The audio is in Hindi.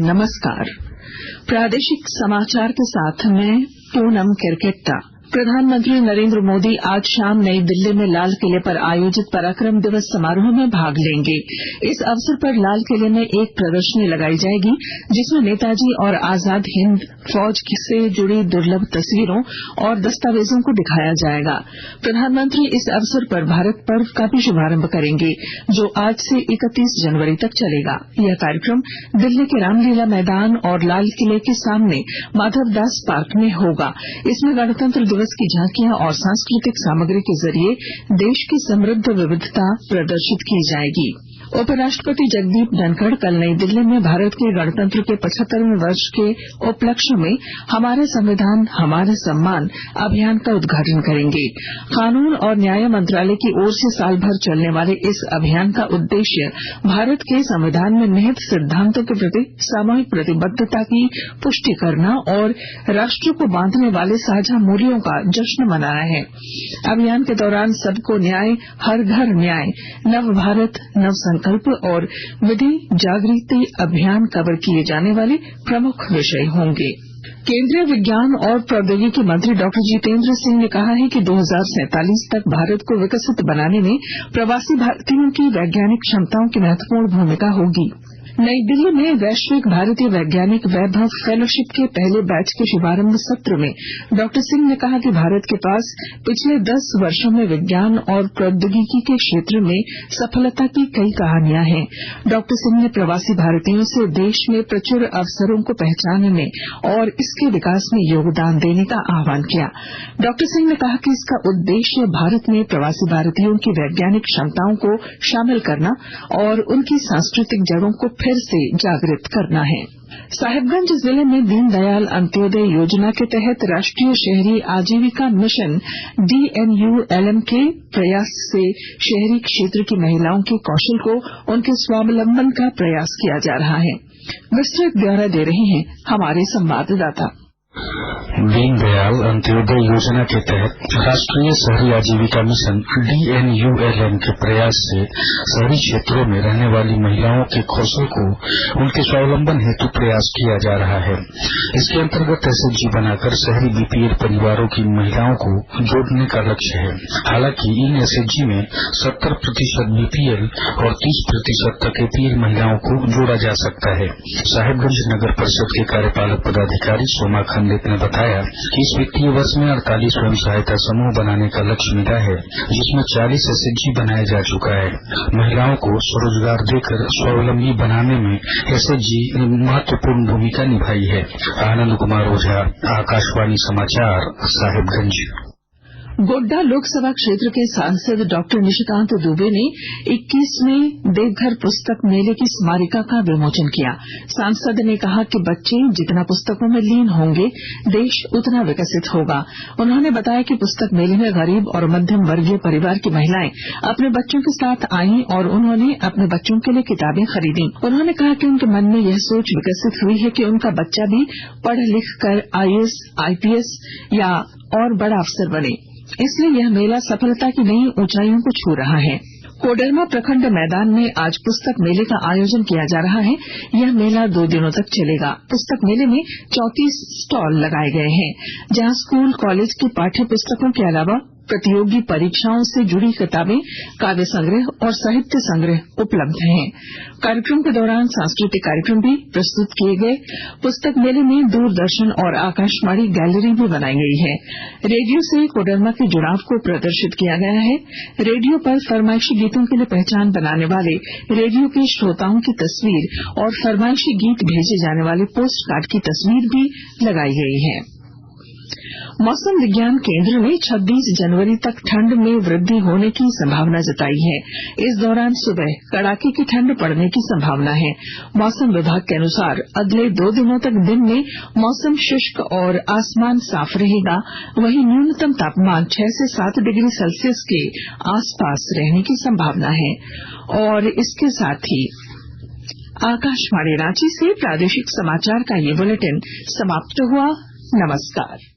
नमस्कार। प्रादेशिक समाचार के साथ मैं पूनम किरकिट्टा। प्रधानमंत्री नरेंद्र मोदी आज शाम नई दिल्ली में लाल किले पर आयोजित पराक्रम दिवस समारोह में भाग लेंगे। इस अवसर पर लाल किले में एक प्रदर्शनी लगाई जाएगी जिसमें नेताजी और आजाद हिंद फौज से जुड़ी दुर्लभ तस्वीरों और दस्तावेजों को दिखाया जाएगा। प्रधानमंत्री इस अवसर पर भारत पर्व का भी शुभारंभ करेंगे जो आज से 31 जनवरी तक चलेगा। यह कार्यक्रम दिल्ली के रामलीला मैदान और लाल किले के सामने माधव दास पार्क में होगा। इसमें गणतंत्र दिवस की झांकियां और सांस्कृतिक सामग्री के जरिए देश की समृद्ध विविधता प्रदर्शित की जाएगी। उपराष्ट्रपति जगदीप धनखड़ कल नई दिल्ली में भारत के गणतंत्र के 75वें वर्ष के उपलक्ष्य में हमारा संविधान हमारा सम्मान अभियान का उद्घाटन करेंगे। कानून और न्याय मंत्रालय की ओर से साल भर चलने वाले इस अभियान का उद्देश्य भारत के संविधान में निहित सिद्धांतों के प्रति सामूहिक प्रतिबद्धता की पुष्टि करना और राष्ट्र को बांधने वाले साझा मूल्यों का जश्न मनाना है। अभियान के दौरान सबको न्याय, हर घर न्याय, नव भारत, नव संकल्प और विधि जागृति अभियान कवर किए जाने वाले प्रमुख विषय होंगे। केंद्रीय विज्ञान और प्रौद्योगिकी मंत्री डॉक्टर जितेंद्र सिंह ने कहा है कि 2047 तक भारत को विकसित बनाने में प्रवासी भारतीयों की वैज्ञानिक क्षमताओं की महत्वपूर्ण भूमिका होगी। नई दिल्ली में वैश्विक भारतीय वैज्ञानिक वैभव फेलोशिप के पहले बैच के शुभारंभ सत्र में डॉक्टर सिंह ने कहा कि भारत के पास पिछले 10 वर्षों में विज्ञान और प्रौद्योगिकी के क्षेत्र में सफलता की कई कहानियां हैं। डॉक्टर सिंह ने प्रवासी भारतीयों से देश में प्रचुर अवसरों को पहचानने और इसके विकास में योगदान देने का आह्वान किया। डॉक्टर सिंह ने कहा कि इसका उद्देश्य भारत में प्रवासी भारतीयों की वैज्ञानिक क्षमताओं को शामिल करना और उनकी सांस्कृतिक जड़ों को फिर से जागृत करना है। साहिबगंज जिले में दीनदयाल अंत्योदय योजना के तहत राष्ट्रीय शहरी आजीविका मिशन DNULM के प्रयास से शहरी क्षेत्र की महिलाओं के कौशल को उनके स्वावलंबन का प्रयास किया जा रहा है। विस्तृत ब्यौरा दे रहे हैं हमारे संवाददाता। दीनदयाल अंत्योदय योजना के तहत राष्ट्रीय शहरी आजीविका मिशन DNULM के प्रयास से शहरी क्षेत्रों में रहने वाली महिलाओं के कौशल को उनके स्वावलंबन हेतु प्रयास किया जा रहा है। इसके अंतर्गत SHG बनाकर शहरी BPL परिवारों की महिलाओं को जोड़ने का लक्ष्य है। हालांकि इन SHG में 70% BPL और 30% तक APL महिलाओं को जोड़ा जा सकता है। साहिबगंज नगर परिषद के कार्यपालक पदाधिकारी सोमा खंडित ने बताया कि इस वित्तीय वर्ष में 48 स्वयं सहायता समूह बनाने का लक्ष्य मिला है जिसमें 40 SHG बनाया जा चुका है। महिलाओं को स्वरोजगार देकर स्वावलंबी बनाने में SHG महत्वपूर्ण भूमिका निभाई है। आनंद कुमार ओझा, आकाशवाणी समाचार, साहिबगंज। गोड्डा लोकसभा क्षेत्र के सांसद डॉक्टर निशिकांत दुबे ने 21वें देवघर पुस्तक मेले की स्मारिका का विमोचन किया। सांसद ने कहा कि बच्चे जितना पुस्तकों में लीन होंगे देश उतना विकसित होगा। उन्होंने बताया कि पुस्तक मेले में गरीब और मध्यम वर्गीय परिवार की महिलाएं अपने बच्चों के साथ आईं और उन्होंने अपने बच्चों के लिए किताबें खरीदी। उन्होंने कहा कि उनके मन में यह सोच विकसित हुई है कि उनका बच्चा भी पढ़ लिख कर IAS, IPS या और बड़ा अफसर बने, इसलिए यह मेला सफलता की नई ऊंचाइयों को छू रहा है। कोडरमा प्रखंड मैदान में आज पुस्तक मेले का आयोजन किया जा रहा है। यह मेला 2 दिनों तक चलेगा। पुस्तक मेले में 34 स्टॉल लगाए गए हैं जहां स्कूल कॉलेज की पाठ्य पुस्तकों के अलावा प्रतियोगी परीक्षाओं से जुड़ी किताबें, काव्य संग्रह और साहित्य संग्रह उपलब्ध हैं। कार्यक्रम के दौरान सांस्कृतिक कार्यक्रम भी प्रस्तुत किए गए। पुस्तक मेले में दूरदर्शन और आकाशवाणी गैलरी भी बनाई गई है। रेडियो से कोडरमा के जुड़ाव को प्रदर्शित किया गया है। रेडियो पर फरमाइशी गीतों के लिए पहचान बनाने वाले रेडियो के श्रोताओं की तस्वीर और फरमाइशी गीत भेजे जाने वाले पोस्ट कार्ड की तस्वीर भी लगाई गई है। मौसम विज्ञान केंद्र ने 26 जनवरी तक ठंड में वृद्धि होने की संभावना जताई है। इस दौरान सुबह कड़ाके की ठंड पड़ने की संभावना है। मौसम विभाग के अनुसार अगले 2 दिनों तक दिन में मौसम शुष्क और आसमान साफ रहेगा। वहीं न्यूनतम तापमान 6 से 7 डिग्री सेल्सियस के आसपास रहने की संभावना है। और इसके साथ ही आकाशवाणी रांची से प्रादेशिक समाचार का ये बुलेटिन समाप्त हुआ। नमस्कार।